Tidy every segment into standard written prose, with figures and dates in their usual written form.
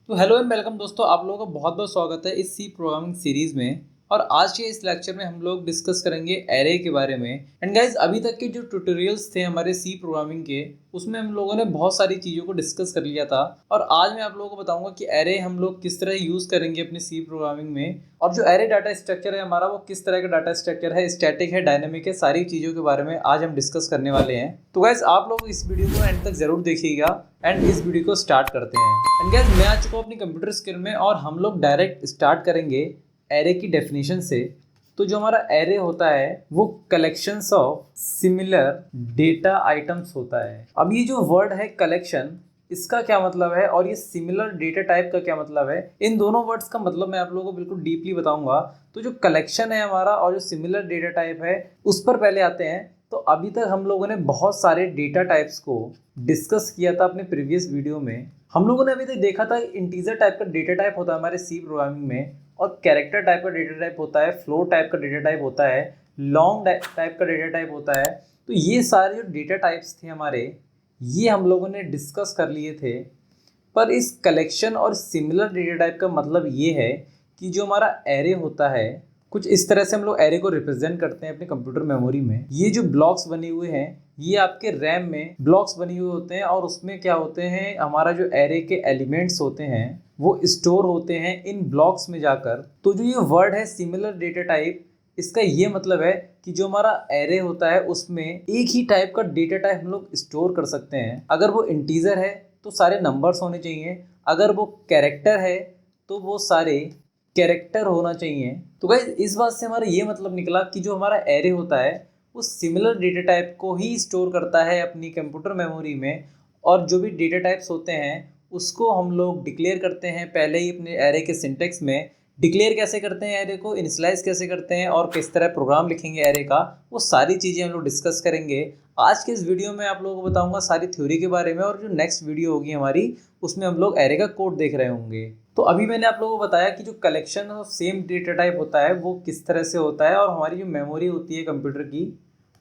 तो hello and welcome दोस्तों, आप लोगों का बहुत बहुत स्वागत है इस सी प्रोग्रामिंग सीरीज में। और आज के इस लेक्चर में हम लोग डिस्कस करेंगे एरे के बारे में। एंड गाइज, अभी तक के जो ट्यूटोरियल्स थे हमारे सी प्रोग्रामिंग के, उसमें हम लोगों ने बहुत सारी चीज़ों को डिस्कस कर लिया था। और आज मैं आप लोगों को बताऊंगा कि एरे हम लोग किस तरह यूज़ करेंगे अपने सी प्रोग्रामिंग में, और जो एरे डाटा स्ट्रक्चर है हमारा वो किस तरह का डाटा स्ट्रक्चर है, स्टैटिक है, डायनेमिक है, सारी चीज़ों के बारे में आज हम डिस्कस करने वाले हैं। तो गाइज, आप लोग इस वीडियो को एंड तक जरूर देखिएगा एंड इस वीडियो को स्टार्ट करते हैं। एंड गाइस, मैं आ चुका हूँ अपनी कंप्यूटर स्क्रीन में और हम लोग डायरेक्ट स्टार्ट करेंगे एरे की डेफिनेशन से। तो जो हमारा एरे होता है वो collections of similar data items होता है। अब ये जो वर्ड है कलेक्शन, इसका क्या मतलब है और ये सिमिलर डेटा टाइप का क्या मतलब है, इन दोनों वर्ड्स का मतलब मैं आप लोगों को बिल्कुल डीपली बताऊंगा। तो जो कलेक्शन है हमारा और जो सिमिलर डेटा टाइप है, उस पर पहले आते हैं। तो अभी तक हम लोगों ने बहुत सारे डेटा टाइप्स को डिस्कस किया था अपने प्रीवियस वीडियो में। हम लोगों ने अभी तक देखा था इंटीजर टाइप का डेटा टाइप होता है हमारे सी प्रोग्रामिंग में, और कैरेक्टर टाइप का डेटा टाइप होता है, फ्लोट टाइप का डेटा टाइप होता है, लॉन्ग टाइप का डेटा टाइप होता है। तो ये सारे जो डेटा टाइप्स थे हमारे, ये हम लोगों ने डिस्कस कर लिए थे। पर इस कलेक्शन और सिमिलर डेटा टाइप का मतलब ये है कि जो हमारा एरे होता है, कुछ इस तरह से हम लोग एरे को रिप्रेजेंट करते हैं अपने कंप्यूटर मेमोरी में। ये जो ब्लॉक्स बने हुए हैं, ये आपके रैम में ब्लॉक्स बने हुए होते हैं, और उसमें क्या होते हैं, हमारा जो एरे के एलिमेंट्स होते हैं वो स्टोर होते हैं इन ब्लॉक्स में जाकर। तो जो ये वर्ड है सिमिलर डेटा टाइप, इसका ये मतलब है कि जो हमारा एरे होता है उसमें एक ही टाइप का डेटा टाइप हम लोग स्टोर कर सकते हैं। अगर वो इंटीजर है तो सारे नंबर्स होने चाहिए, अगर वो कैरेक्टर है तो वो सारे कैरेक्टर होना चाहिए। तो गाइस, इस बात से हमारा ये मतलब निकला कि जो हमारा एरे होता है वो सिमिलर डेटा टाइप को ही स्टोर करता है अपनी कंप्यूटर मेमोरी में। और जो भी डेटा टाइप्स होते हैं उसको हम लोग डिक्लेयर करते हैं पहले ही अपने एरे के सिंटेक्स में। डिक्लेयर कैसे करते हैं एरे को, इनिशियलाइज कैसे करते हैं, और किस तरह प्रोग्राम लिखेंगे एरे का, वो सारी चीज़ें हम लोग डिस्कस करेंगे। आज के इस वीडियो में आप लोगों को बताऊंगा सारी थ्योरी के बारे में, और जो नेक्स्ट वीडियो होगी हमारी, उसमें हम लोग एरे का कोड देख रहे होंगे। तो अभी मैंने आप लोगों को बताया कि जो collection of same data type होता है वो किस तरह से होता है, और हमारी जो मेमोरी होती है कंप्यूटर की,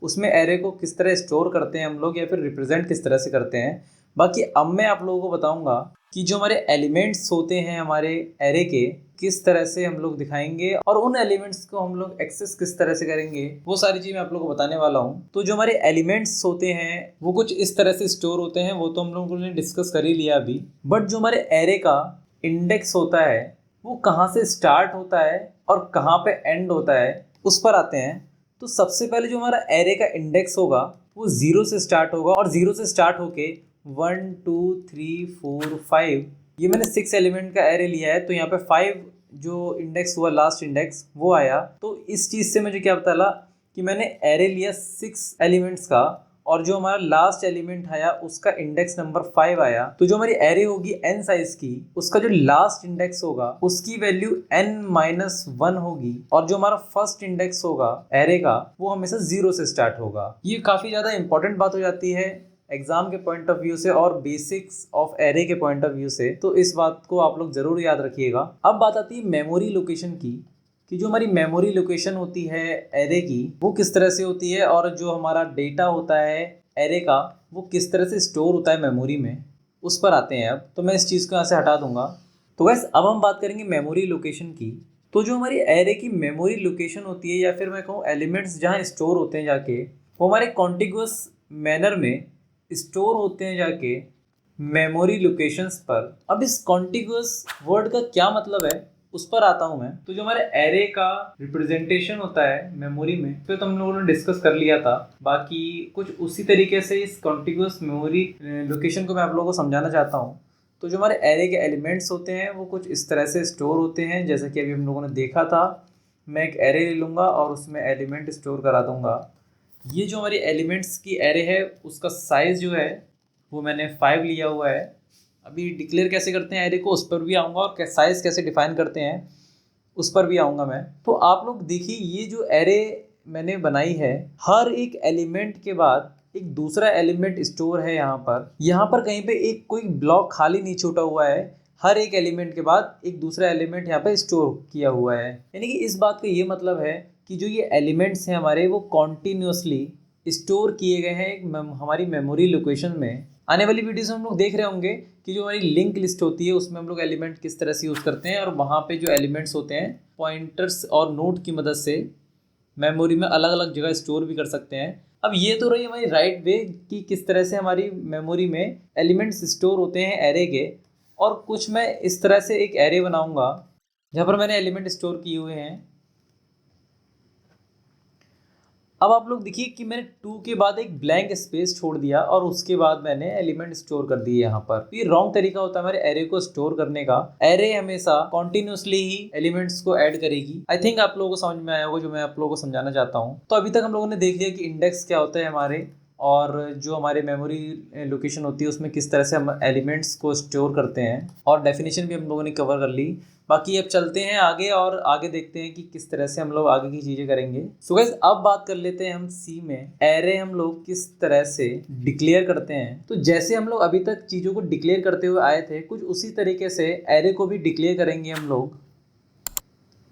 उसमें एरे को किस तरह स्टोर करते हैं हम लोग, या फिर रिप्रेजेंट किस तरह से करते हैं। बाकी अब मैं आप लोगों को बताऊंगा कि जो हमारे एलिमेंट्स होते हैं हमारे एरे के, किस तरह से हम लोग दिखाएंगे, और उन एलिमेंट्स को हम लोग एक्सेस किस तरह से करेंगे, वो सारी चीज़ मैं आप लोगों को बताने वाला हूँ। तो जो हमारे एलिमेंट्स होते हैं वो कुछ इस तरह से स्टोर होते हैं, वो तो हम लोगों ने डिस्कस कर ही लिया अभी। बट जो हमारे एरे का इंडेक्स होता है वो कहाँ से स्टार्ट होता है और कहाँ पे एंड होता है, उस पर आते हैं। तो सबसे पहले जो हमारा एरे का इंडेक्स होगा वो 0 से स्टार्ट होगा, और 0 से स्टार्ट होके 1 2 3 4 5, ये मैंने 6 एलिमेंट का एरे लिया है, तो यहाँ पे 5 जो इंडेक्स हुआ, लास्ट इंडेक्स वो आया। तो इस चीज़ से मुझे क्या पता चला कि मैंने एरे लिया 6 एलिमेंट्स का, और जो हमारा लास्ट एलिमेंट आया उसका इंडेक्स नंबर 5 आया। तो जो हमारी एरे होगी n साइज की, उसका जो लास्ट इंडेक्स होगा उसकी वैल्यू n-1 होगी, और जो हमारा फर्स्ट इंडेक्स होगा एरे का वो हमेशा 0 से स्टार्ट होगा। ये काफ़ी ज़्यादा इंपॉर्टेंट बात हो जाती है एग्जाम के पॉइंट ऑफ व्यू से और बेसिक्स ऑफ एरे के पॉइंट ऑफ व्यू से, तो इस बात को आप लोग जरूर याद रखिएगा। अब बात आती है मेमोरी लोकेशन की, कि जो हमारी मेमोरी लोकेशन होती है एरे की वो किस तरह से होती है, और जो हमारा डेटा होता है एरे का वो किस तरह से स्टोर होता है मेमोरी में, उस पर आते हैं। अब तो मैं इस चीज़ को यहाँ से हटा दूंगा। तो वैसे अब हम बात करेंगे मेमोरी लोकेशन की। तो जो हमारी एरे की मेमोरी लोकेशन होती है, या फिर मैं कहूँ एलिमेंट्स जहाँ स्टोर होते हैं जाके, वो हमारे कॉन्टिग्यूअस मैनर में स्टोर होते हैं जाके मेमोरी लोकेशंस पर। अब इस कॉन्टिग्यूअस वर्ड का क्या मतलब है उस पर आता हूँ मैं। तो जो हमारे एरे का रिप्रेजेंटेशन होता है मेमोरी में, तो हम लोगों ने डिस्कस कर लिया था। बाकी कुछ उसी तरीके से इस कॉन्टिग्यूअस मेमोरी लोकेशन को मैं आप लोगों को समझाना चाहता हूँ। तो जो हमारे एरे के एलिमेंट्स होते हैं वो कुछ इस तरह से स्टोर होते हैं, जैसे कि अभी हम लोगों ने देखा था। मैं एक एरे ले लूँगा और उसमें एलिमेंट स्टोर करा दूँगा। ये जो हमारी एलिमेंट्स की एरे है उसका साइज़ जो है वो मैंने 5 लिया हुआ है। अभी डिक्लेयर कैसे करते हैं एरे को उस पर भी आऊँगा, और साइज़ कैसे डिफाइन करते हैं उस पर भी आऊँगा मैं। तो आप लोग देखिए, ये जो एरे मैंने बनाई है, हर एक एलिमेंट के बाद एक दूसरा एलिमेंट स्टोर है यहाँ पर कहीं पे एक कोई ब्लॉक खाली नहीं छूटा हुआ है। हर एक एलिमेंट के बाद एक दूसरा एलिमेंट यहाँ पे स्टोर किया हुआ है। यानी कि इस बात का ये मतलब है कि जो ये एलिमेंट्स हैं हमारे, वो कॉन्टीन्यूसली स्टोर किए गए हैं हमारी मेमोरी लोकेशन में। आने वाली वीडियोस में हम लोग देख रहे होंगे कि जो हमारी लिंक लिस्ट होती है उसमें हम लोग एलिमेंट किस तरह से यूज़ करते हैं और वहाँ पे जो एलिमेंट्स होते हैं पॉइंटर्स और नोट की मदद से मेमोरी में अलग अलग जगह स्टोर भी कर सकते हैं। अब ये तो रही हमारी राइट वे कि किस तरह से हमारी मेमोरी में एलिमेंट्स स्टोर होते हैं एरे के। और कुछ मैं इस तरह से एक एरे बनाऊंगा जहाँ पर मैंने एलिमेंट स्टोर किए हुए हैं। अब आप लोग देखिए कि मैंने 2 के बाद एक ब्लैंक स्पेस छोड़ दिया और उसके बाद मैंने एलिमेंट स्टोर कर दिए यहाँ पर। ये रॉन्ग तरीका होता है हमारे एरे को स्टोर करने का। एरे हमेशा कॉन्टिन्यूसली ही एलिमेंट्स को ऐड करेगी। आई थिंक आप लोगों को समझ में आया होगा जो मैं आप लोगों को समझाना चाहता हूँ। तो अभी तक हम लोगों ने देख लिया कि इंडेक्स क्या होता है हमारे, और जो हमारे मेमोरी लोकेशन होती है उसमें किस तरह से हम एलिमेंट्स को स्टोर करते हैं, और डेफिनेशन भी हम लोगों ने कवर कर ली। बाकी अब चलते हैं आगे और आगे देखते हैं कि किस तरह से हम लोग आगे की चीज़ें करेंगे। सो गाइस अब बात कर लेते हैं हम सी में एरे हम लोग किस तरह से डिक्लेयर करते हैं। तो जैसे हम लोग अभी तक चीज़ों को डिक्लेयर करते हुए आए थे, कुछ उसी तरीके से एरे को भी डिक्लेयर करेंगे हम लोग।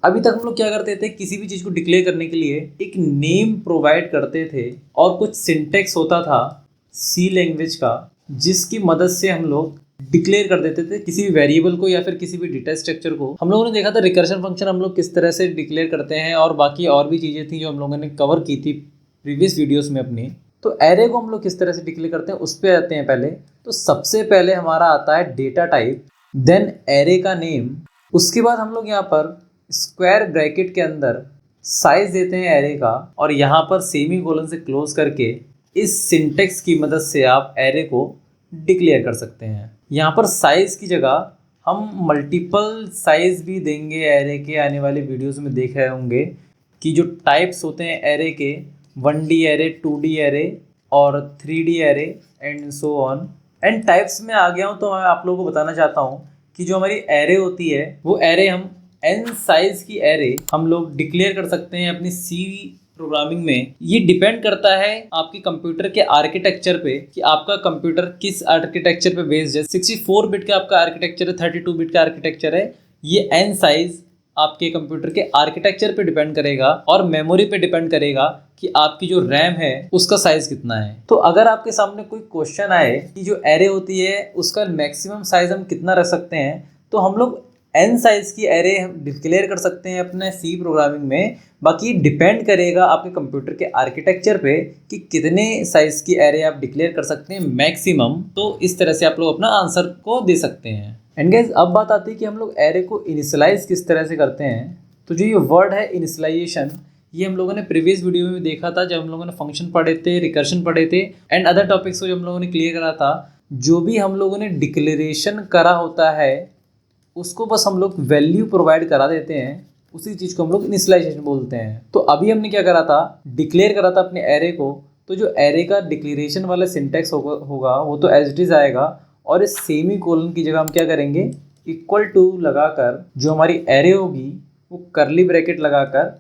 अभी तक हम लोग क्या करते थे, किसी भी चीज़ को डिक्लेयर करने के लिए एक नेम प्रोवाइड करते थे और कुछ सिंटेक्स होता था सी लैंग्वेज का जिसकी मदद से हम लोग डिक्लेयर कर देते थे किसी भी वेरिएबल को या फिर किसी भी डेटा स्ट्रक्चर को। हम लोगों ने देखा था रिकर्शन फंक्शन हम लोग किस तरह से डिक्लेयर करते हैं, और बाकी और भी चीज़ें थी जो हम लोगों ने कवर की थी प्रीवियस वीडियोस में अपनी। तो एरे को हम लोग किस तरह से डिक्लेयर करते हैं उस पर आते हैं पहले। तो सबसे पहले हमारा आता है डेटा टाइप, देन एरे का नेम, उसके बाद हम लोग यहाँ पर स्क्वायर ब्रैकेट के अंदर साइज देते हैं एरे का, और यहाँ पर सेमी कोलन से क्लोज करके इस सिंटेक्स की मदद से आप एरे को डिक्लेयर कर सकते हैं। यहाँ पर साइज की जगह हम मल्टीपल साइज भी देंगे एरे के। आने वाले वीडियोस में देख रहे होंगे कि जो टाइप्स होते हैं एरे के, 1D एरे, 2D एरे और 3D array and so on. And types में आ गया हूँ तो मैं आप लोगों को बताना चाहता हूँ कि जो हमारी एरे होती है वो एरे हम n साइज की एरे हम लोग डिक्लेयर कर सकते हैं अपनी सी प्रोग्रामिंग में। ये डिपेंड करता है आपके कंप्यूटर के आर्किटेक्चर पे कि आपका कंप्यूटर किस आर्किटेक्चर पे बेस्ड है। 64 बिट का आपका आर्किटेक्चर है, 32 बिट का आर्किटेक्चर है। ये n साइज आपके कंप्यूटर के आर्किटेक्चर पे डिपेंड करेगा और मेमोरी पे डिपेंड करेगा कि आपकी जो रैम है उसका साइज कितना है। तो अगर आपके सामने कोई क्वेश्चन आए कि जो एरे होती है उसका मैक्सिमम साइज हम कितना रख सकते हैं, तो हम लोग n साइज की एरे हम डिक्लेयर कर सकते हैं अपने सी प्रोग्रामिंग में। बाकी डिपेंड करेगा आपके कंप्यूटर के आर्किटेक्चर पे कि कितने साइज की एरे आप डिक्लेयर कर सकते हैं मैक्सिमम। तो इस तरह से आप लोग अपना आंसर को दे सकते हैं। एंड गाइस अब बात आती है कि हम लोग एरे को इनिशियलाइज किस तरह से करते हैं। तो जो ये वर्ड है इनिशियलाइजेशन, ये हम लोगों ने प्रीवियस वीडियो में भी देखा था जब हम लोगों ने फंक्शन पढ़े थे, रिकर्शन पढ़े थे एंड अदर टॉपिक्स को जब हम लोगों ने क्लियर करा था। जो भी हम लोगों ने डिक्लेरेशन करा होता है उसको बस हम लोग वैल्यू प्रोवाइड करा देते हैं, उसी चीज़ को हम लोग इनिशियलाइजेशन बोलते हैं। तो अभी हमने क्या करा था, डिक्लेयर करा था अपने एरे को। तो जो एरे का डिक्लेरेशन वाला सिंटेक्स होगा वो तो एज इट इज आएगा, और इस सेमी कोलन की जगह हम क्या करेंगे, इक्वल टू लगाकर जो हमारी एरे होगी वो करली ब्रैकेट लगाकर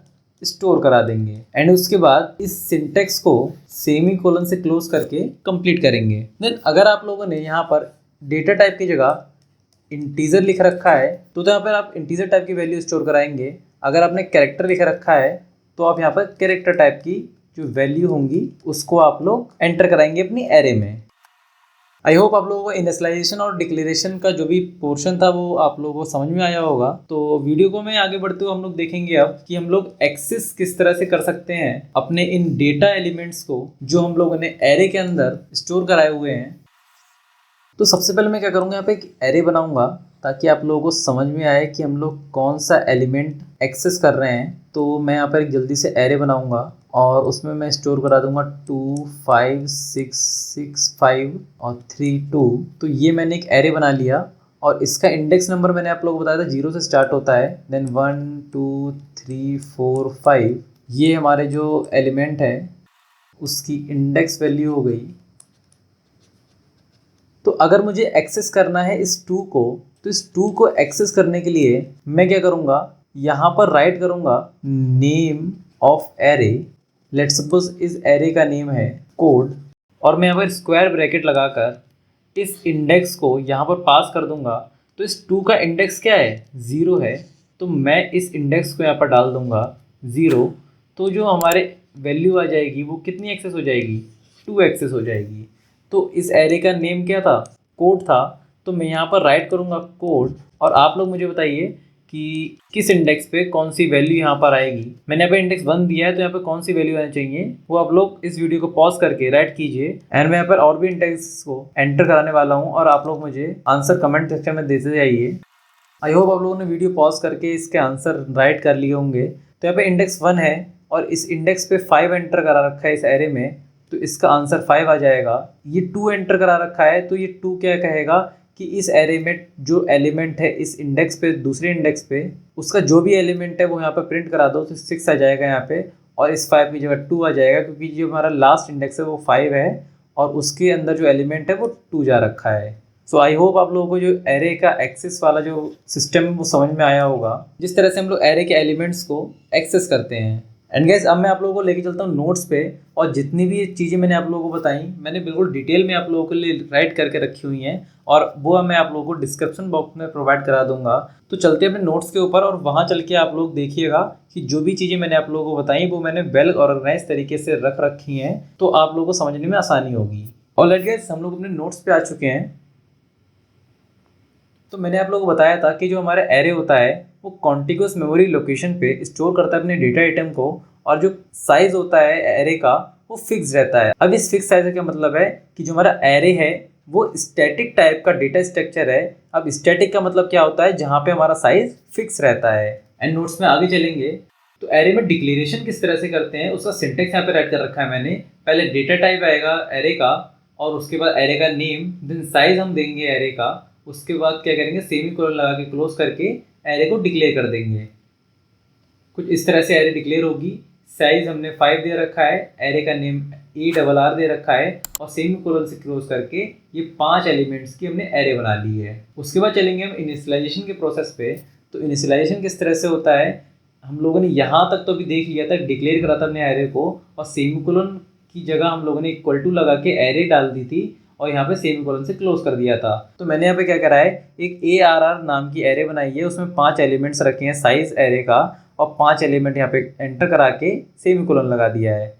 स्टोर करा देंगे। एंड उसके बाद इस सिंटेक्स को सेमी कोलन से क्लोज करके कंप्लीट करेंगे। देन अगर आप लोगों ने यहाँ पर डेटा टाइप की जगह इंटीजर लिख रखा है तो यहाँ पर आप इंटीजर टाइप की वैल्यू स्टोर कराएंगे। अगर आपने कैरेक्टर लिख रखा है तो आप यहाँ पर कैरेक्टर टाइप की जो वैल्यू होंगी उसको आप लोग एंटर कराएंगे अपनी एरे में। आई होप आप लोगों को इनिशियलाइजेशन और डिक्लेरेशन का जो भी पोर्शन था वो आप लोगों को समझ में आया होगा। तो वीडियो को मैं आगे बढ़ते हुए हम लोग देखेंगे अब कि हम लोग एक्सेस किस तरह से कर सकते हैं अपने इन डेटा एलिमेंट्स को जो हम लोगों ने एरे के अंदर स्टोर कराए हुए हैं। तो सबसे पहले मैं क्या करूँगा, यहाँ पे एक एरे बनाऊँगा ताकि आप लोगों को समझ में आए कि हम लोग कौन सा एलिमेंट एक्सेस कर रहे हैं। तो मैं यहाँ पर एक जल्दी से एरे बनाऊँगा और उसमें मैं स्टोर करा दूँगा 2 5 6 6 5 और 3 2। तो ये मैंने एक एरे बना लिया और इसका इंडेक्स नंबर मैंने आप लोगों को बताया था 0 से स्टार्ट होता है, देन 1 2 3 4 5। ये हमारे जो एलिमेंट है उसकी इंडेक्स वैल्यू हो गई। तो अगर मुझे एक्सेस करना है इस 2 को, तो इस 2 को एक्सेस करने के लिए मैं क्या करूँगा, यहाँ पर राइट करूँगा name of array. Let suppose इस एरे का नेम है कोड, और मैं यहाँ पर स्क्वायर ब्रैकेट लगाकर इस इंडेक्स को यहाँ पर पास कर दूँगा। तो इस 2 का इंडेक्स क्या है, 0 है। तो मैं इस इंडेक्स को यहाँ पर डाल दूँगा 0। तो जो हमारे वैल्यू आ जाएगी वो कितनी एक्सेस हो जाएगी, 2 एक्सेस हो जाएगी। तो इस एरे का नेम क्या था, कोड था। तो मैं यहाँ पर राइट करूँगा कोड, और आप लोग मुझे बताइए कि किस इंडेक्स पे कौन सी वैल्यू यहाँ पर आएगी। मैंने यहाँ पे इंडेक्स 1 दिया है, तो यहाँ पे कौन सी वैल्यू आनी चाहिए वो आप लोग इस वीडियो को पॉज करके राइट कीजिए। एंड मैं यहाँ पर और भी इंडेक्स को एंटर कराने वाला हूँ, और आप लोग मुझे आंसर कमेंट सेक्शन में देते जाइए। आई होप आप लोगों ने वीडियो पॉज करके इसके आंसर राइट कर लिए होंगे। तो यहाँ पे इंडेक्स 1 है, और इस इंडेक्स पे 5 एंटर करा रखा है इस एरे में, तो इसका आंसर 5 आ जाएगा। ये 2 एंटर करा रखा है, तो ये 2 क्या कहेगा कि इस एरे में जो एलिमेंट है इस इंडेक्स पे, दूसरे इंडेक्स पे, उसका जो भी एलिमेंट है वो यहाँ पे प्रिंट करा दो, तो 6 आ जाएगा यहाँ पे, और इस 5 की जगह 2 आ जाएगा, क्योंकि जो हमारा लास्ट इंडेक्स है वो 5 है, और उसके अंदर जो एलिमेंट है वो 2 जा रखा है। सो आई होप आप लोगों को जो एरे का एक्सेस वाला जो सिस्टम है वो समझ में आया होगा, जिस तरह से हम लोग एरे के एलिमेंट्स को एक्सेस करते हैं। एंड गाइस, अब मैं आप लोगों को लेके चलता हूँ नोट्स पे, और जितनी भी चीज़ें मैंने आप लोगों को बताई मैंने बिल्कुल डिटेल में आप लोगों के लिए राइट करके रखी हुई हैं, और वो मैं आप लोगों को डिस्क्रिप्शन बॉक्स में प्रोवाइड करा दूंगा। तो चलते हैं अपने नोट्स के ऊपर, और वहाँ चल के आप लोग देखिएगा कि जो भी चीज़ें मैंने आप लोगों को बताई वो मैंने वेल ऑर्गेनाइज तरीके से रख रखी हैं, तो आप लोगों को समझने में आसानी होगी। ऑलराइट गाइस, हम लोग अपने नोट्स पे आ चुके हैं। तो मैंने आप लोगों को बताया था कि जो हमारा एरे होता है वो कॉन्टिग्यूअस मेमोरी लोकेशन पे स्टोर करता है अपने डेटा आइटम को, और जो साइज होता है एरे का वो फिक्स रहता है। अब इस फिक्स साइज का क्या मतलब है कि जो हमारा एरे है वो स्टैटिक टाइप का डेटा स्ट्रक्चर है। अब स्टैटिक का मतलब क्या होता है, जहाँ पे हमारा साइज फिक्स रहता है। एंड नोट्स में आगे चलेंगे तो एरे में डिक्लेरेशन किस तरह से करते हैं उसका सिंटेक्स यहाँ पे राइट कर रखा है मैंने। पहले डेटा टाइप आएगा एरे का, और उसके बाद एरे का नेम, देन साइज हम देंगे एरे का, उसके बाद क्या करेंगे सेमीकोलन लगा के क्लोज करके एरे को डिक्लेयर कर देंगे। कुछ इस तरह से एरे डिक्लेयर होगी। साइज हमने 5 दे रखा है, एरे का नेम ARR दे रखा है, और सेमीकोलन से क्लोज करके ये 5 एलिमेंट्स की हमने एरे बना ली है। उसके बाद चलेंगे हम इनिशियलाइजेशन के प्रोसेस पे। तो इनिशियलाइजेशन किस तरह से होता है, हम लोगों ने यहाँ तक तो अभी देख लिया था, डिक्लेयर करा था हमने एरे को, और सेमीकोलन की जगह हम लोगों ने इक्वल टू लगा के एरे डाल दी थी, और यहाँ पे सेमीकोलन से क्लोज कर दिया था। तो मैंने यहाँ पे क्या करा है, एक ARR नाम की एरे बनाई है, उसमें 5 एलिमेंट्स रखे हैं साइज एरे का, और 5 एलिमेंट यहाँ पे एंटर करा के सेमीकोलन लगा दिया है।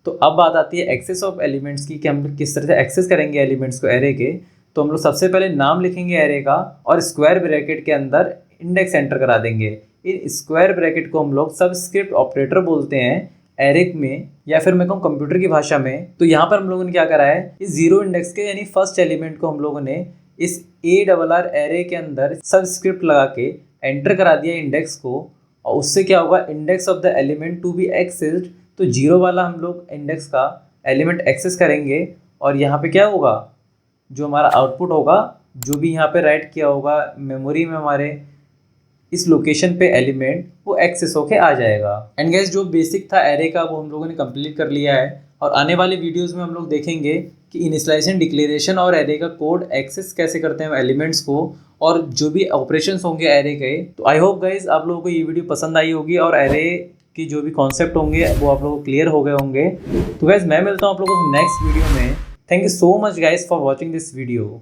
तो अब बात आती है एक्सेस ऑफ एलिमेंट्स की, कि हम किस तरह से एक्सेस करेंगे एलिमेंट्स को एरे के। तो हम लोग सबसे पहले नाम लिखेंगे एरे का, और स्क्वायर ब्रैकेट के अंदर इंडेक्स एंटर करा देंगे। इन स्क्वायर ब्रैकेट को हम लोग सबस्क्रिप्ट ऑपरेटर बोलते हैं एरे में, या फिर मैं कहूँ कंप्यूटर की भाषा में। तो यहाँ पर हम लोगों ने क्या करा है, इस जीरो इंडेक्स के यानी फर्स्ट एलिमेंट को हम लोगों ने इस ARR एरे के अंदर सबस्क्रिप्ट लगा के एंटर करा दिया इंडेक्स को, और उससे क्या होगा, index of the element to be accessed. तो जीरो वाला हम लोग इंडेक्स का एलिमेंट एक्सेस करेंगे, और यहाँ पे क्या होगा, जो हमारा आउटपुट होगा, जो भी यहाँ पे राइट किया होगा मेमोरी में हमारे इस लोकेशन पे एलिमेंट, वो एक्सेस होके आ जाएगा। एंड गाइस, जो बेसिक था एरे का वो हम लोगों ने कंप्लीट कर लिया है, और आने वाले वीडियोस में हम लोग देखेंगे कि इनिशियलाइजेशन, डिक्लेरेशन और एरे का कोड एक्सेस कैसे करते हैं एलिमेंट्स को, और जो भी ऑपरेशंस होंगे एरे के। तो आई होप गाइस आप लोगों को ये वीडियो पसंद आई होगी, और एरे की जो भी कॉन्सेप्ट होंगे वो आप लोगों को क्लियर हो गए होंगे। तो गाइस मैं मिलता हूँ आप लोगों को नेक्स्ट वीडियो में। Thank you so much guys for watching this video.